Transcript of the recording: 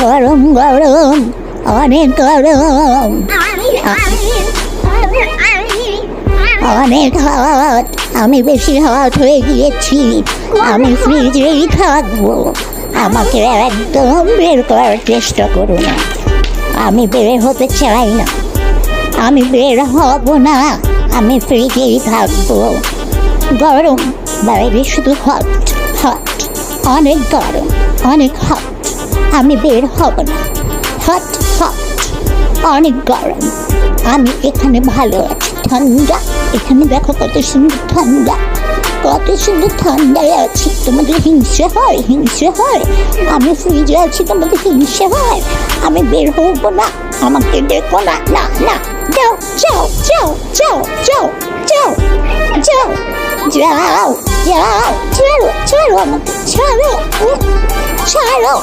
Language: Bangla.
গরম গরম, অনেক গরম, অনেক হট। আমি বেশি হট হয়ে গিয়েছি, আমি ফ্রিজেই থাকবো। আমাকে একদম বের করার চেষ্টা করো না। আমি বের হতে চাই না, আমি বের হব না, আমি ফ্রিজেই থাকবো। গরম, বাইরে শুধু হট হট, অনেক গরম, অনেক হট। আমি বের হব না। হট হট, অনেক গরম, আমি এখানে ভালো আছি, ঠান্ডা। এখানে দেখো কত সুন্দর ঠান্ডা, কত সুন্দর ঠান্ডায় আছি। তোমাদের হিংসে হয়? হিংসে হয়? আমি ফ্রিজে আছি, তোমাদের হিংসে হয়? আমি বের হবো না, আমাকে দেখো না। না না, যাও যাও যাও যাও যাও যাও যাও যাও যাও, ছাড়ো ছাড়ো আমাকে, ছাড়ো ছাড়ো।